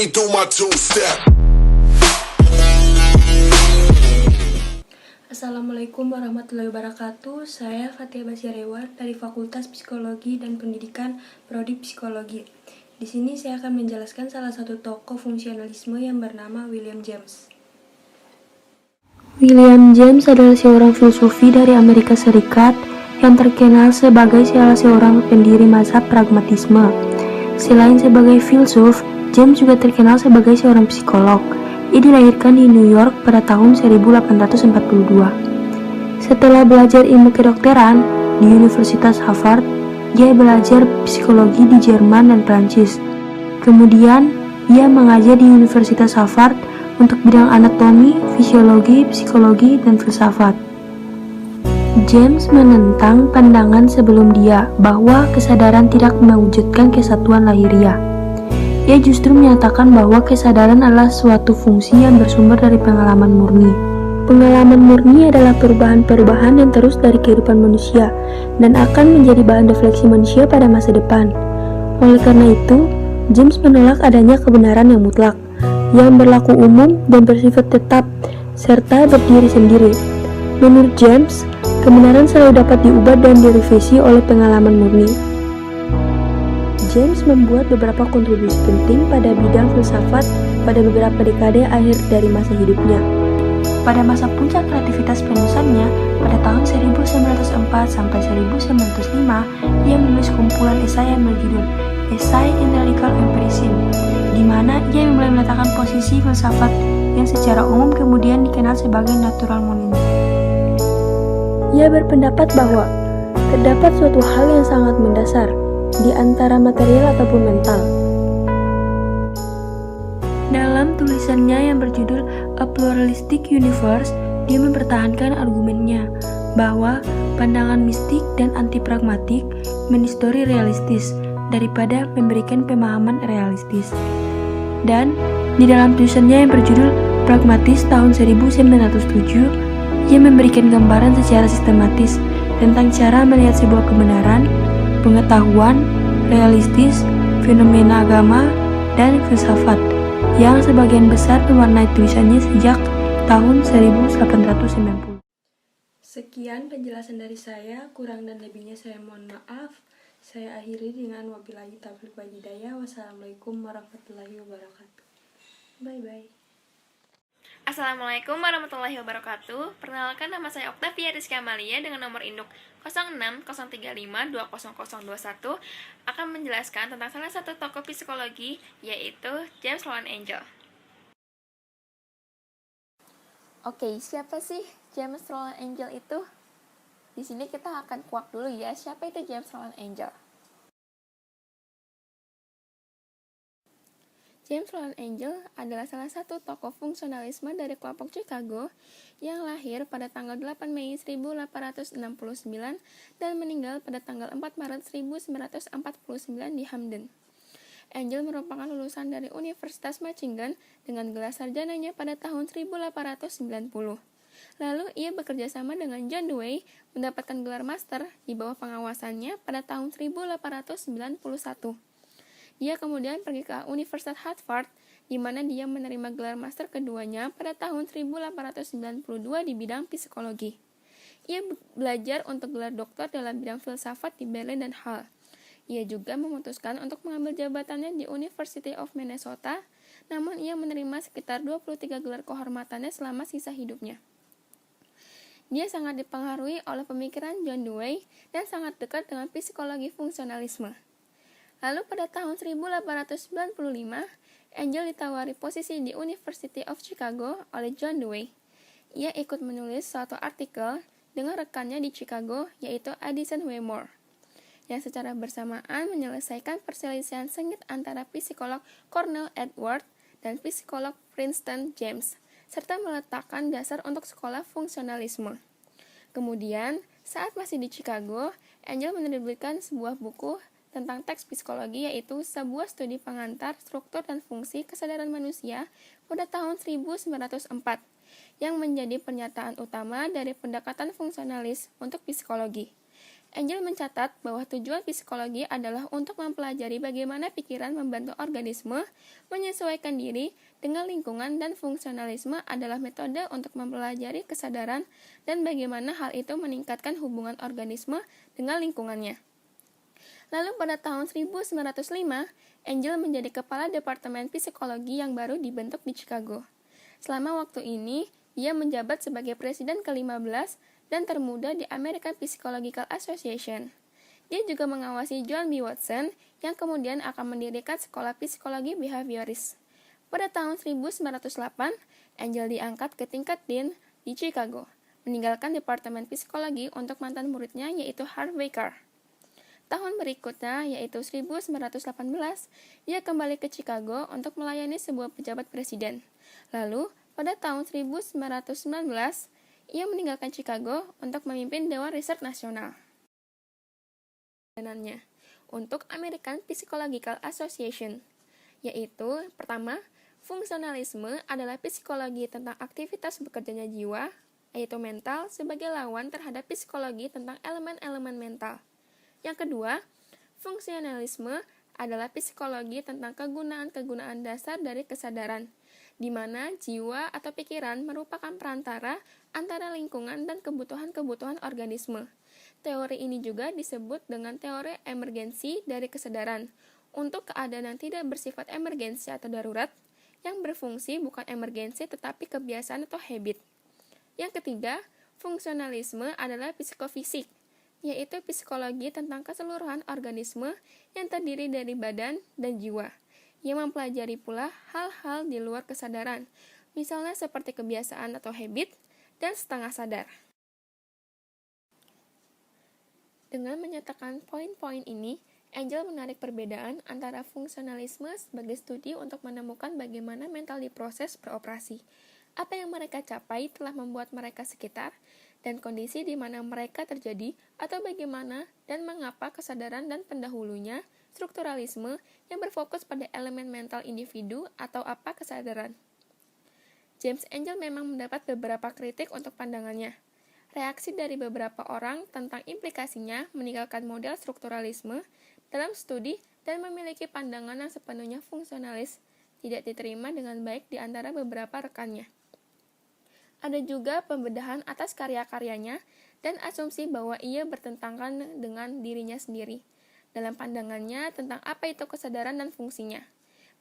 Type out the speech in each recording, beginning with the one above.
me do my two-step. Assalamualaikum warahmatullahi wabarakatuh. Saya Fatia Basyarewa dari Fakultas Psikologi dan Pendidikan Prodi Psikologi. Di sini saya akan menjelaskan salah satu tokoh fungsionalisme yang bernama William James. William James adalah seorang filsuf dari Amerika Serikat yang terkenal sebagai salah seorang pendiri mazhab pragmatisme. Selain sebagai filsuf, James juga terkenal sebagai seorang psikolog. Ia dilahirkan di New York pada tahun 1842. Setelah belajar ilmu kedokteran di Universitas Harvard, ia belajar psikologi di Jerman dan Prancis. Kemudian, ia mengajar di Universitas Harvard untuk bidang anatomi, fisiologi, psikologi, dan filsafat. James menentang pandangan sebelum dia bahwa kesadaran tidak mewujudkan kesatuan lahiriah. Ia justru menyatakan bahwa kesadaran adalah suatu fungsi yang bersumber dari pengalaman murni. Pengalaman murni adalah perubahan-perubahan yang terus dari kehidupan manusia dan akan menjadi bahan refleksi manusia pada masa depan. Oleh karena itu, James menolak adanya kebenaran yang mutlak, yang berlaku umum dan bersifat tetap, serta berdiri sendiri. Menurut James, kebenaran selalu dapat diubah dan direvisi oleh pengalaman murni. James membuat beberapa kontribusi penting pada bidang filsafat pada beberapa dekade akhir dari masa hidupnya. Pada masa puncak kreativitas penulisannya, pada tahun 1904 sampai 1905, ia menulis kumpulan esai yang berjudul Essay in Radical Empirism, di mana ia mulai meletakkan posisi filsafat yang secara umum kemudian dikenal sebagai natural monism. Ia berpendapat bahwa terdapat suatu hal yang sangat mendasar di antara material ataupun mental. Dalam tulisannya yang berjudul A Pluralistic Universe, dia mempertahankan argumennya bahwa pandangan mistik dan anti-pragmatik mendistori realistis daripada memberikan pemahaman realistis. Dan di dalam tulisannya yang berjudul Pragmatis tahun 1907, ia memberikan gambaran secara sistematis tentang cara melihat sebuah kebenaran, pengetahuan, realistis, fenomena agama, dan filsafat yang sebagian besar mewarnai tulisannya sejak tahun 1890. Sekian penjelasan dari saya, kurang dan lebihnya saya mohon maaf. Saya akhiri dengan wabillahi taufiq wal hidayah. Wassalamualaikum warahmatullahi wabarakatuh. Bye-bye. Assalamualaikum warahmatullahi wabarakatuh. Perkenalkan, nama saya Oktavia Rizky Amalia dengan nomor induk 0603520021 akan menjelaskan tentang salah satu tokoh psikologi, yaitu James Roland Angel. Oke, siapa sih James Roland Angel itu? Di sini kita akan kuak dulu ya, siapa itu James Roland Angel? James Roland Angel adalah salah satu tokoh fungsionalisme dari kelompok Chicago yang lahir pada tanggal 8 Mei 1869 dan meninggal pada tanggal 4 Maret 1949 di Hamden. Angel merupakan lulusan dari Universitas Michigan dengan gelar sarjananya pada tahun 1890. Lalu ia bekerja sama dengan John Dewey mendapatkan gelar master di bawah pengawasannya pada tahun 1891. Dia kemudian pergi ke Universitas Harvard, di mana dia menerima gelar master keduanya pada tahun 1892 di bidang psikologi. Ia belajar untuk gelar doktor dalam bidang filsafat di Berlin dan Halle. Ia juga memutuskan untuk mengambil jabatannya di University of Minnesota, namun ia menerima sekitar 23 gelar kehormatannya selama sisa hidupnya. Dia sangat dipengaruhi oleh pemikiran John Dewey dan sangat dekat dengan psikologi fungsionalisme. Lalu pada tahun 1895, Angel ditawari posisi di University of Chicago oleh John Dewey. Ia ikut menulis suatu artikel dengan rekannya di Chicago, yaitu Addison Weymouth, yang secara bersamaan menyelesaikan perselisihan sengit antara psikolog Cornell Edward dan psikolog Princeton James, serta meletakkan dasar untuk sekolah fungsionalisme. Kemudian, saat masih di Chicago, Angel menerbitkan sebuah buku tentang teks psikologi, yaitu sebuah studi pengantar struktur dan fungsi kesadaran manusia pada tahun 1904, yang menjadi pernyataan utama dari pendekatan fungsionalis untuk psikologi. Angel mencatat bahwa tujuan psikologi adalah untuk mempelajari bagaimana pikiran membantu organisme menyesuaikan diri dengan lingkungan, dan fungsionalisme adalah metode untuk mempelajari kesadaran dan bagaimana hal itu meningkatkan hubungan organisme dengan lingkungannya. Lalu pada tahun 1905, Angel menjadi kepala Departemen Psikologi yang baru dibentuk di Chicago. Selama waktu ini, dia menjabat sebagai presiden ke-15 dan termuda di American Psychological Association. Dia juga mengawasi John B. Watson yang kemudian akan mendirikan sekolah psikologi behavioris. Pada tahun 1908, Angel diangkat ke tingkat dean di Chicago, meninggalkan Departemen Psikologi untuk mantan muridnya yaitu Harvey Carr. Tahun berikutnya, yaitu 1918, ia kembali ke Chicago untuk melayani sebuah pejabat presiden. Lalu, pada tahun 1919, ia meninggalkan Chicago untuk memimpin Dewan Riset Nasional. Untuk American Psychological Association, yaitu pertama, fungsionalisme adalah psikologi tentang aktivitas bekerjanya jiwa, yaitu mental, sebagai lawan terhadap psikologi tentang elemen-elemen mental. Yang kedua, fungsionalisme adalah psikologi tentang kegunaan-kegunaan dasar dari kesadaran, di mana jiwa atau pikiran merupakan perantara antara lingkungan dan kebutuhan-kebutuhan organisme. Teori ini juga disebut dengan teori emergensi dari kesadaran, untuk keadaan yang tidak bersifat emergensi atau darurat, yang berfungsi bukan emergensi tetapi kebiasaan atau habit. Yang ketiga, fungsionalisme adalah psikofisik, yaitu psikologi tentang keseluruhan organisme yang terdiri dari badan dan jiwa. Ia mempelajari pula hal-hal di luar kesadaran, misalnya seperti kebiasaan atau habit, dan setengah sadar. Dengan menyatakan poin-poin ini, Angel menarik perbedaan antara fungsionalisme sebagai studi untuk menemukan bagaimana mental diproses beroperasi, apa yang mereka capai telah membuat mereka sekitar, dan kondisi di mana mereka terjadi atau bagaimana dan mengapa kesadaran dan pendahulunya, strukturalisme yang berfokus pada elemen mental individu atau apa kesadaran. James Angel memang mendapat beberapa kritik untuk pandangannya. Reaksi dari beberapa orang tentang implikasinya meninggalkan model strukturalisme dalam studi dan memiliki pandangan yang sepenuhnya fungsionalis tidak diterima dengan baik di antara beberapa rekannya. Ada juga pembedahan atas karya-karyanya dan asumsi bahwa ia bertentangan dengan dirinya sendiri dalam pandangannya tentang apa itu kesadaran dan fungsinya.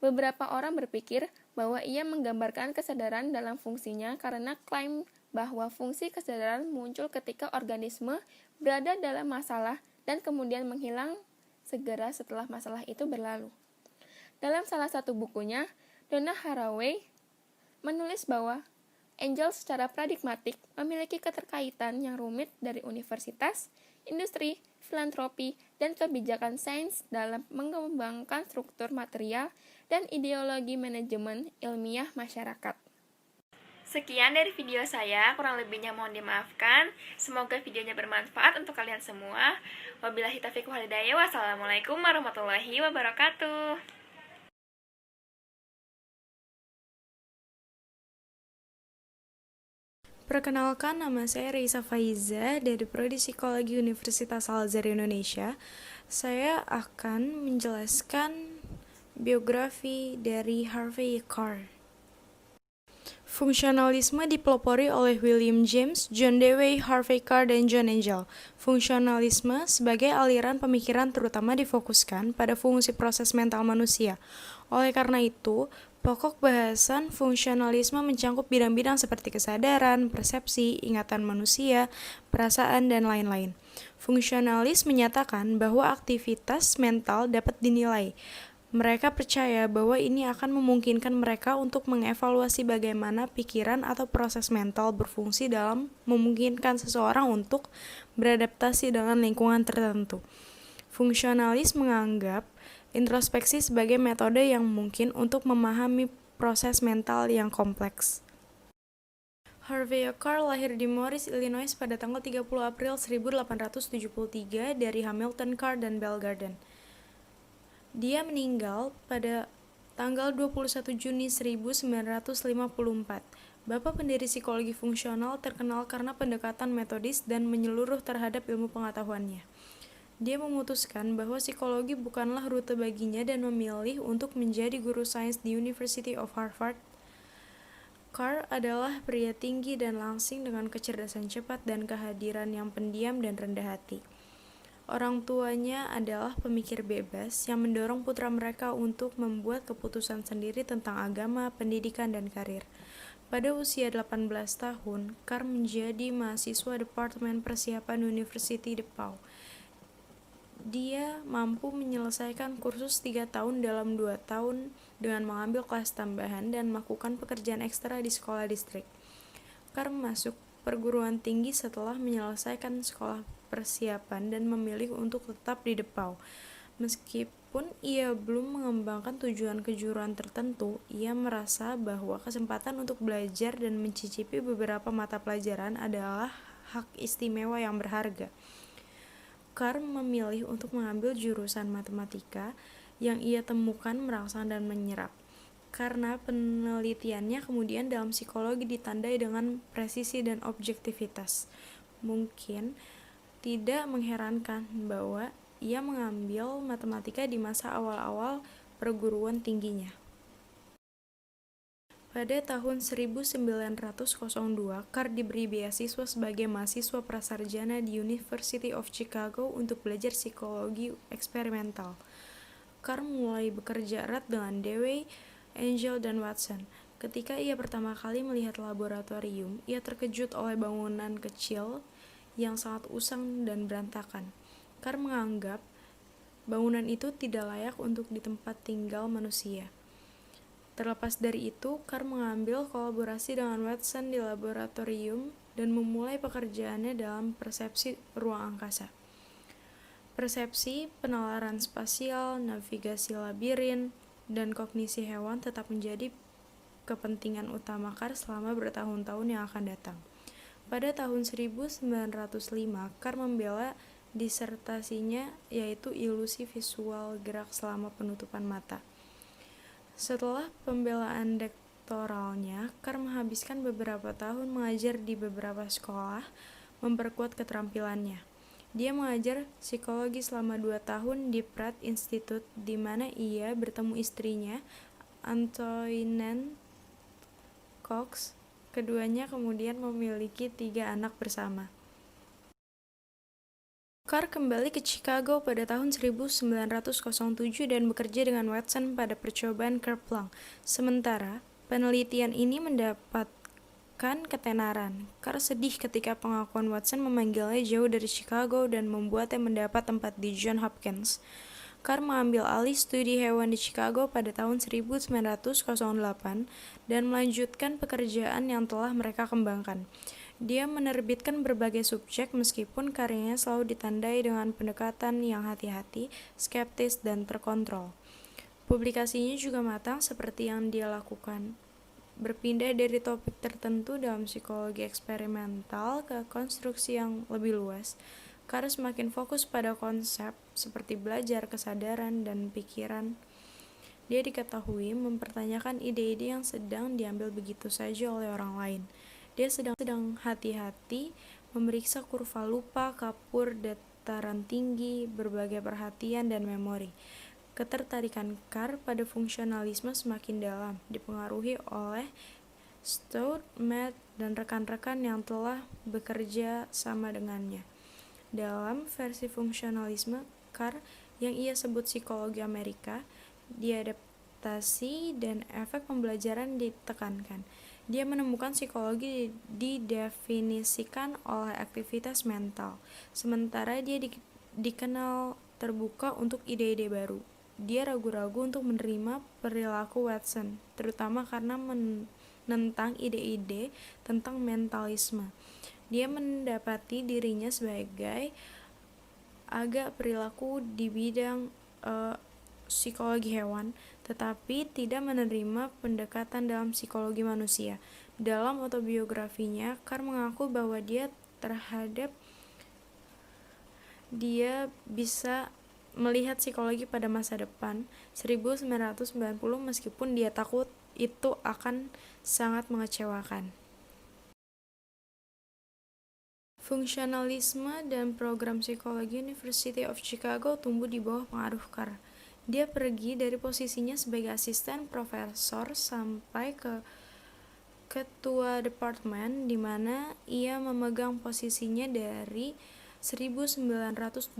Beberapa orang berpikir bahwa ia menggambarkan kesadaran dalam fungsinya karena klaim bahwa fungsi kesadaran muncul ketika organisme berada dalam masalah dan kemudian menghilang segera setelah masalah itu berlalu. Dalam salah satu bukunya, Donna Haraway menulis bahwa Angel secara paradigmatik memiliki keterkaitan yang rumit dari universitas, industri, filantropi, dan kebijakan sains dalam mengembangkan struktur material dan ideologi manajemen ilmiah masyarakat. Sekian dari video saya, kurang lebihnya mohon dimaafkan. Semoga videonya bermanfaat untuk kalian semua. Wabillahi taufiq wal hidayah. Wassalamualaikum warahmatullahi wabarakatuh. Perkenalkan, nama saya Reisa Faiza dari Prodi Psikologi Universitas Al-Azhar Indonesia. Saya akan menjelaskan biografi dari Harvey Carr. Fungsionalisme dipelopori oleh William James, John Dewey, Harvey Carr, dan John Angel. Fungsionalisme sebagai aliran pemikiran terutama difokuskan pada fungsi proses mental manusia. Oleh karena itu, pokok bahasan fungsionalisme mencangkup bidang-bidang seperti kesadaran, persepsi, ingatan manusia, perasaan, dan lain-lain. Fungsionalis menyatakan bahwa aktivitas mental dapat dinilai. Mereka percaya bahwa ini akan memungkinkan mereka untuk mengevaluasi bagaimana pikiran atau proses mental berfungsi dalam memungkinkan seseorang untuk beradaptasi dengan lingkungan tertentu. Fungsionalis menganggap introspeksi sebagai metode yang mungkin untuk memahami proses mental yang kompleks. Harvey Carr lahir di Morris, Illinois pada tanggal 30 April 1873 dari Hamilton Carr dan Bell Garden. Dia meninggal pada tanggal 21 Juni 1954. Bapak pendiri psikologi fungsional terkenal karena pendekatan metodis dan menyeluruh terhadap ilmu pengetahuannya. Dia memutuskan bahwa psikologi bukanlah rute baginya dan memilih untuk menjadi guru sains di University of Harvard. Carr adalah pria tinggi dan langsing dengan kecerdasan cepat dan kehadiran yang pendiam dan rendah hati. Orang tuanya adalah pemikir bebas yang mendorong putra mereka untuk membuat keputusan sendiri tentang agama, pendidikan, dan karir. Pada usia 18 tahun, Carr menjadi mahasiswa Departemen Persiapan University DePaul. Dia mampu menyelesaikan kursus 3 tahun dalam 2 tahun dengan mengambil kelas tambahan dan melakukan pekerjaan ekstra di sekolah distrik. Carr masuk perguruan tinggi setelah menyelesaikan sekolah persiapan dan memilih untuk tetap di DePaul. Meskipun ia belum mengembangkan tujuan kejuruan tertentu, ia merasa bahwa kesempatan untuk belajar dan mencicipi beberapa mata pelajaran adalah hak istimewa yang berharga. Carr memilih untuk mengambil jurusan matematika yang ia temukan merangsang dan menyerap. Karena penelitiannya kemudian dalam psikologi ditandai dengan presisi dan objektivitas. Mungkin tidak mengherankan bahwa ia mengambil matematika di masa awal-awal perguruan tingginya. Pada tahun 1902, Carr diberi beasiswa sebagai mahasiswa prasarjana di University of Chicago untuk belajar psikologi eksperimental. Carr mulai bekerja erat dengan Dewey, Angel, dan Watson. Ketika ia pertama kali melihat laboratorium, ia terkejut oleh bangunan kecil yang sangat usang dan berantakan. Carr menganggap bangunan itu tidak layak untuk di tempat tinggal manusia. Terlepas dari itu, Carr mengambil kolaborasi dengan Watson di laboratorium dan memulai pekerjaannya dalam persepsi ruang angkasa. Persepsi, penalaran spasial, navigasi labirin, dan kognisi hewan tetap menjadi kepentingan utama Carr selama bertahun-tahun yang akan datang. Pada tahun 1905, Carr membela disertasinya yaitu ilusi visual gerak selama penutupan mata. Setelah pembelaan doktoralnya, Carr menghabiskan beberapa tahun mengajar di beberapa sekolah, memperkuat keterampilannya. Dia mengajar psikologi selama 2 tahun di Pratt Institute, di mana ia bertemu istrinya, Antoinette Cox. Keduanya kemudian memiliki 3 anak bersama. Carr kembali ke Chicago pada tahun 1907 dan bekerja dengan Watson pada percobaan Kerr-Planck. Sementara, penelitian ini mendapatkan ketenaran. Carr sedih ketika pengakuan Watson memanggilnya jauh dari Chicago dan membuatnya mendapat tempat di Johns Hopkins. Carr mengambil alih studi hewan di Chicago pada tahun 1908 dan melanjutkan pekerjaan yang telah mereka kembangkan. Dia menerbitkan berbagai subjek meskipun karyanya selalu ditandai dengan pendekatan yang hati-hati, skeptis, dan terkontrol. Publikasinya juga matang seperti yang dia lakukan. Berpindah dari topik tertentu dalam psikologi eksperimental ke konstruksi yang lebih luas, Carr semakin fokus pada konsep seperti belajar, kesadaran, dan pikiran. Dia diketahui mempertanyakan ide-ide yang sedang diambil begitu saja oleh orang lain. Dia sedang hati-hati memeriksa kurva lupa, kapur, dataran tinggi, berbagai perhatian, dan memori. Ketertarikan Carr pada fungsionalisme semakin dalam, dipengaruhi oleh Stout, Matt, dan rekan-rekan yang telah bekerja sama dengannya. Dalam versi fungsionalisme Carr yang ia sebut psikologi Amerika, diadaptasi dan efek pembelajaran ditekankan. Dia menemukan psikologi didefinisikan oleh aktivitas mental, sementara dia dikenal terbuka untuk ide-ide baru. Dia ragu-ragu untuk menerima perilaku Watson, terutama karena menentang ide-ide tentang mentalisme. Dia mendapati dirinya sebagai agak perilaku di bidang psikologi hewan, tetapi tidak menerima pendekatan dalam psikologi manusia. Dalam autobiografinya, Carr mengaku bahwa dia bisa melihat psikologi pada masa depan 1990 meskipun dia takut itu akan sangat mengecewakan. Fungsionalisme dan program psikologi University of Chicago tumbuh di bawah pengaruh Carr. Dia pergi dari posisinya sebagai asisten profesor sampai ke ketua departemen, di mana ia memegang posisinya dari 1926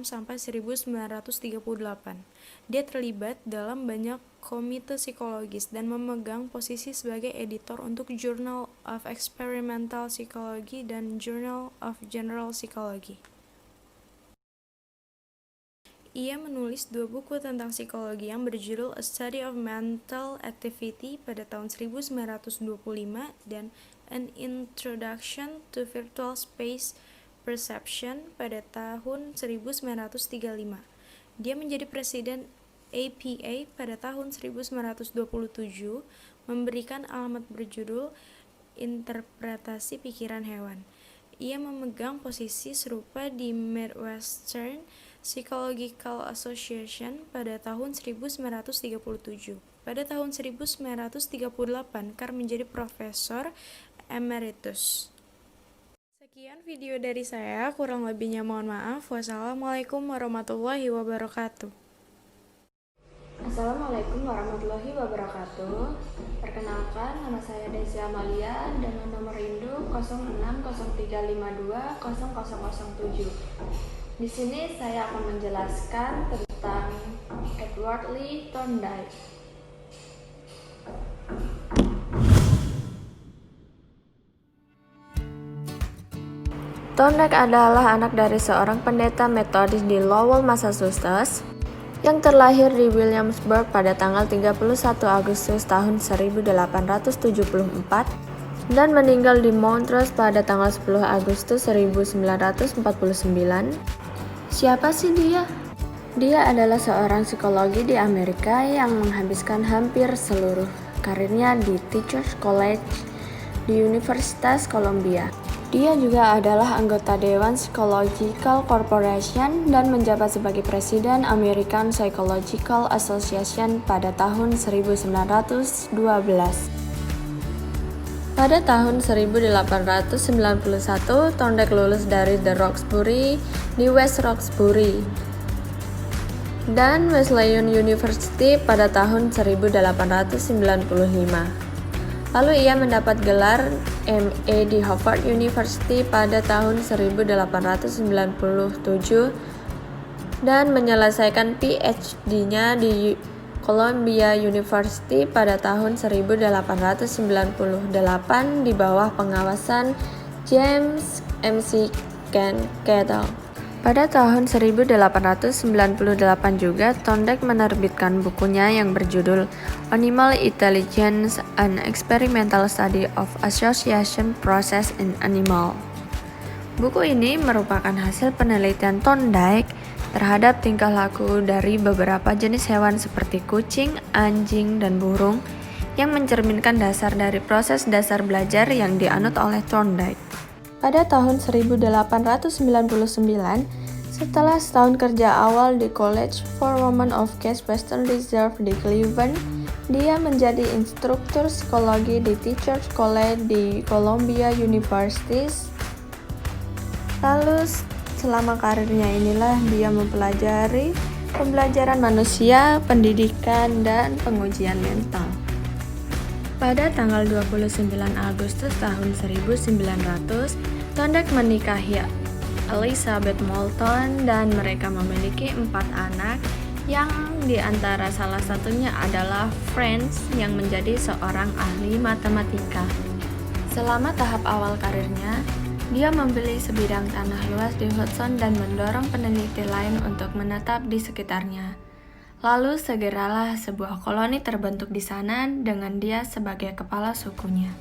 sampai 1938. Dia terlibat dalam banyak komite psikologis dan memegang posisi sebagai editor untuk Journal of Experimental Psychology dan Journal of General Psychology. Ia menulis 2 buku tentang psikologi yang berjudul A Study of Mental Activity pada tahun 1925 dan An Introduction to Virtual Space Perception pada tahun 1935. Dia menjadi presiden APA pada tahun 1927, memberikan alamat berjudul Interpretasi Pikiran Hewan. Ia memegang posisi serupa di Midwestern Psychological Association pada tahun 1937. Pada tahun 1938, Carr menjadi profesor emeritus. Sekian video dari saya, kurang lebihnya mohon maaf. Wassalamualaikum warahmatullahi wabarakatuh. Assalamualaikum warahmatullahi wabarakatuh. Perkenalkan, nama saya Desi Amalia dengan nomor induk 0603520007. Di sini saya akan menjelaskan tentang Edward Lee Thorndike. Thorndike adalah anak dari seorang pendeta Metodis di Lowell, Massachusetts, yang terlahir di Williamsburg pada tanggal 31 Agustus tahun 1874 dan meninggal di Montrose pada tanggal 10 Agustus 1949. Siapa sih dia? Dia adalah seorang psikologi di Amerika yang menghabiskan hampir seluruh karirnya di Teachers College di Universitas Columbia. Dia juga adalah anggota Dewan Psychological Corporation dan menjabat sebagai Presiden American Psychological Association pada tahun 1912. Pada tahun 1891, Thorndike lulus dari The Roxbury di West Roxbury dan Wesleyan University pada tahun 1895. Lalu ia mendapat gelar MA di Harvard University pada tahun 1897 dan menyelesaikan PhD-nya di Columbia University pada tahun 1898 di bawah pengawasan James MC Kettle. Pada tahun 1898 juga, Thorndike menerbitkan bukunya yang berjudul Animal Intelligence: An Experimental Study of Association Process in Animal. Buku ini merupakan hasil penelitian Thorndike terhadap tingkah laku dari beberapa jenis hewan seperti kucing, anjing, dan burung yang mencerminkan dasar dari proses dasar belajar yang dianut oleh Thorndike. Pada tahun 1899, setelah setahun kerja awal di College for Women of Case Western Reserve di Cleveland, dia menjadi instruktur psikologi di Teachers College di Columbia University. Lalu selama karirnya inilah dia mempelajari pembelajaran manusia, pendidikan, dan pengujian mental. Pada tanggal 29 Agustus tahun 1900, Thorndike menikahi Elizabeth Moulton dan mereka memiliki 4 anak yang diantara salah satunya adalah Franz yang menjadi seorang ahli matematika. Selama tahap awal karirnya, dia membeli sebidang tanah luas di Hudson dan mendorong peneliti lain untuk menetap di sekitarnya. Lalu segeralah sebuah koloni terbentuk di sana dengan dia sebagai kepala sukunya.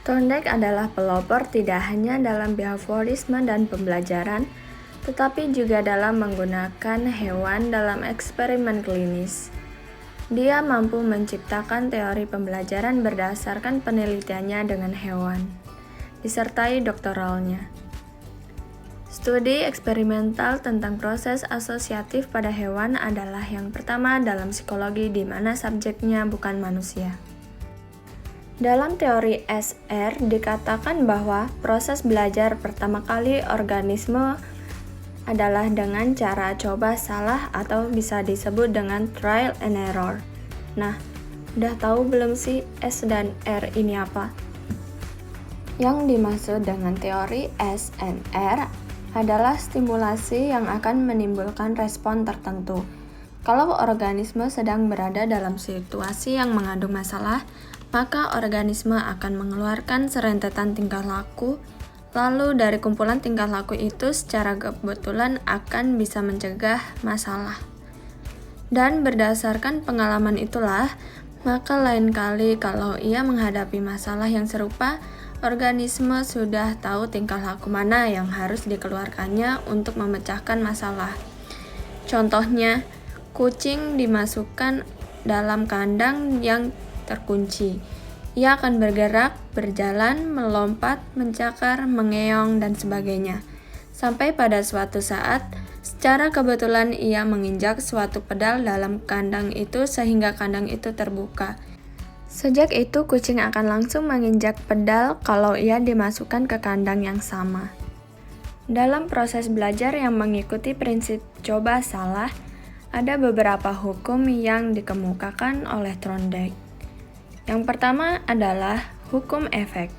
Thorndike adalah pelopor tidak hanya dalam behaviorisme dan pembelajaran, tetapi juga dalam menggunakan hewan dalam eksperimen klinis. Dia mampu menciptakan teori pembelajaran berdasarkan penelitiannya dengan hewan, disertai doktoralnya. Studi eksperimental tentang proses asosiatif pada hewan adalah yang pertama dalam psikologi di mana subjeknya bukan manusia. Dalam teori SR dikatakan bahwa proses belajar pertama kali organisme adalah dengan cara coba salah atau bisa disebut dengan trial and error. Nah, udah tahu belum sih S dan R ini apa? Yang dimaksud dengan teori SNR adalah stimulasi yang akan menimbulkan respon tertentu. Kalau organisme sedang berada dalam situasi yang mengandung masalah, maka organisme akan mengeluarkan serentetan tingkah laku, lalu dari kumpulan tingkah laku itu secara kebetulan akan bisa mencegah masalah. Dan berdasarkan pengalaman itulah, maka lain kali kalau ia menghadapi masalah yang serupa, organisme sudah tahu tingkah laku mana yang harus dikeluarkannya untuk memecahkan masalah. Contohnya, kucing dimasukkan dalam kandang yang terkunci. Ia akan bergerak, berjalan, melompat, mencakar, mengeong, dan sebagainya. Sampai pada suatu saat, secara kebetulan ia menginjak suatu pedal dalam kandang itu sehingga kandang itu terbuka. Sejak itu kucing akan langsung menginjak pedal kalau ia dimasukkan ke kandang yang sama. Dalam proses belajar yang mengikuti prinsip coba salah, ada beberapa hukum yang dikemukakan oleh Thorndike. Yang pertama adalah hukum efek,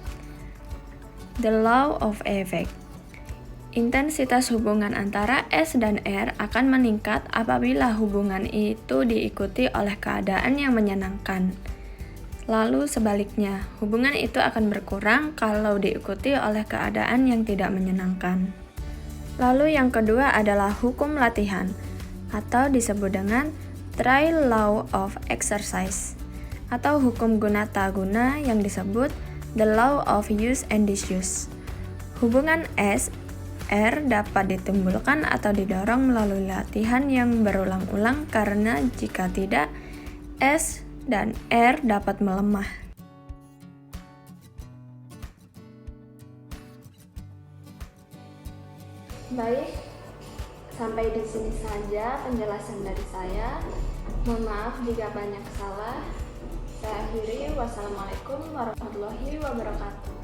the law of effect. Intensitas hubungan antara S dan R akan meningkat apabila hubungan itu diikuti oleh keadaan yang menyenangkan. Lalu sebaliknya, hubungan itu akan berkurang kalau diikuti oleh keadaan yang tidak menyenangkan. Lalu yang kedua adalah hukum latihan, atau disebut dengan trial law of exercise, atau hukum guna-taguna yang disebut the law of use and disuse. Hubungan S, R dapat ditimbulkan atau didorong melalui latihan yang berulang-ulang karena jika tidak, S dan R dapat melemah. Baik, sampai di sini saja penjelasan dari saya. Mohon maaf jika banyak salah. Saya akhiri, wassalamualaikum warahmatullahi wabarakatuh.